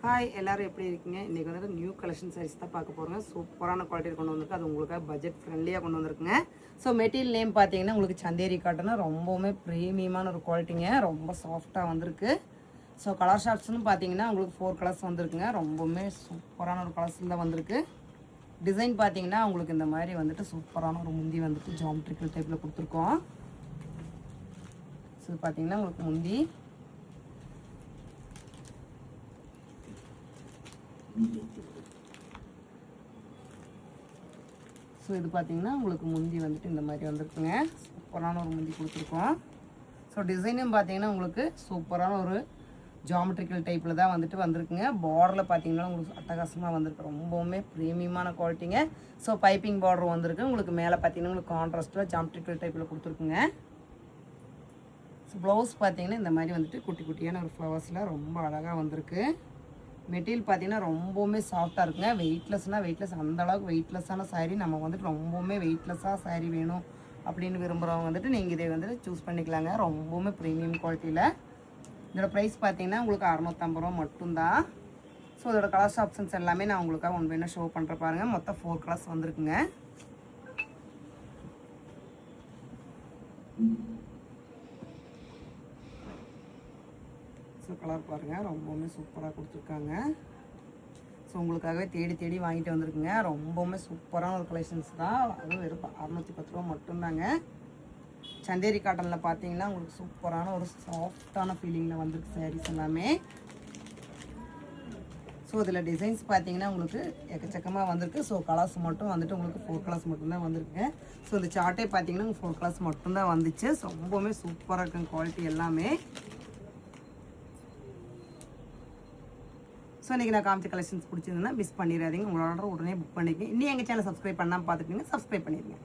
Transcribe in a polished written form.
Hi எல்லோரும் எப்படி இருக்கீங்க? இன்றைக்கி வந்துட்டு நியூ கலெக்ஷன் சாரீஸ் தான் பார்க்க போகிறோங்க. சூப்பரான குவாலிட்டியில் கொண்டு வந்திருக்கு. அது உங்களுக்கு பட்ஜெட் ஃப்ரெண்ட்லியாக கொண்டு வந்திருக்குங்க. ஸோ மெட்டீரியல் நேம் பார்த்தீங்கன்னா உங்களுக்கு சந்தேரி காட்டனா ரொம்பவுமே ப்ரீமியமான ஒரு குவாலிட்டிங்க. ரொம்ப சாஃப்டாக வந்திருக்கு. ஸோ கலர் ஷார்ட்ஸ்னு பார்த்தீங்கன்னா உங்களுக்கு 4 கலர்ஸ் வந்திருக்குங்க. ரொம்பவுமே சூப்பரான ஒரு கலர்ஸில் தான் வந்திருக்கு. டிசைன் பார்த்தீங்கன்னா உங்களுக்கு இந்த மாதிரி வந்துட்டு சூப்பரான ஒரு முந்தி வந்துட்டு ஜாமெட்ரிக்கல் டைப்பில் கொடுத்துருக்கோம். ஸோ பார்த்தீங்கன்னா உங்களுக்கு முந்தி ஸோ இது பார்த்தீங்கன்னா உங்களுக்கு முந்தி வந்துட்டு இந்த மாதிரி வந்திருக்குங்க. சூப்பரான ஒரு முந்தி கொடுத்துருக்கோம். ஸோ டிசைனும் பார்த்தீங்கன்னா உங்களுக்கு சூப்பரான ஒரு ஜாமெட்ரிக்கல் டைப்பில் தான் வந்துட்டு வந்திருக்குங்க. பார்டரில் பார்த்தீங்கன்னா உங்களுக்கு அட்டகாசமாக வந்திருக்கு. ரொம்பவுமே ப்ரீமியமான குவாலிட்டிங்க. ஸோ பைப்பிங் பார்டர் வந்திருக்கு. உங்களுக்கு மேலே பார்த்தீங்கன்னா உங்களுக்கு கான்ட்ராஸ்ட்டில் ஜாமெட்ரிக்கல் டைப்பில் கொடுத்துருக்குங்க. ஸோ ப்ளவுஸ் பார்த்தீங்கன்னா இந்த மாதிரி வந்துட்டு குட்டி குட்டியான ஒரு ஃப்ளவர்ஸில் ரொம்ப அழகாக வந்திருக்கு. மெட்டீரியல் பார்த்தீங்கன்னா ரொம்பவுமே சாஃப்டாக இருக்குங்க. வெயிட்லெஸ்னால் வெயிட்லெஸ், அந்தளவுக்கு வெயிட்லெஸ்ஸான சாரீ. நம்ம வந்துட்டு ரொம்பவுமே வெயிட்லெஸ்ஸாக சாரீ வேணும் அப்படின்னு விரும்புகிறவங்க வந்துட்டு நீங்கள் இதை வந்துட்டு சூஸ் பண்ணிக்கலாங்க. ரொம்பவுமே ப்ரீமியம் குவாலிட்டியில். இதோட ப்ரைஸ் பார்த்தீங்கன்னா உங்களுக்கு 650 ரூபா மட்டும்தான். ஸோ இதோட கலர்ஸ் ஆப்ஷன்ஸ் எல்லாமே நான் உங்களுக்காக ஒன் வேணால் ஷோ பண்ணுற பாருங்கள். மொத்தம் 4 கலர்ஸ் வந்திருக்குங்க. ஸோ கலர் பாருங்கள், ரொம்பவுமே சூப்பராக கொடுத்துருக்காங்க. ஸோ உங்களுக்காகவே தேடி தேடி வாங்கிட்டு வந்திருக்குங்க. ரொம்பவுமே சூப்பரான ஒரு கலெக்ஷன்ஸ் தான். அதுவும் வெறும் 610 ரூபா மட்டும்தாங்க. சந்தேரி காட்டனில் பார்த்தீங்கன்னா உங்களுக்கு சூப்பரான ஒரு சாஃப்டான ஃபீலிங்கில் வந்திருக்கு சாரீஸ் எல்லாமே. ஸோ இதில் டிசைன்ஸ் பார்த்தீங்கன்னா உங்களுக்கு எக்கச்சக்கமாக வந்திருக்கு. ஸோ கலர்ஸ் மட்டும் வந்துட்டு உங்களுக்கு 4 கலர்ஸ் மட்டும்தான் வந்திருக்கு. ஸோ இந்த சார்ட்டே பார்த்தீங்கன்னா 4 கலர்ஸ் மட்டும்தான் வந்துச்சு. ஸோ ரொம்பவுமே சூப்பராக இருக்குங்க குவாலிட்டி எல்லாமே. ஸோ இன்றைக்கி நான் காமிச்ச கலெக்ஷன்ஸ் பிடிச்சிருந்ததுன்னா மிஸ் பண்ணிடாதீங்க. உங்களோட உடனே புக் பண்ணிக்கங்க. இன்னும் எங்கள் சேனல் சப்ஸ்கிரைப் பண்ணாமல் பார்த்துக்கிங்க, சப்ஸ்கிரைப் பண்ணிடுங்க.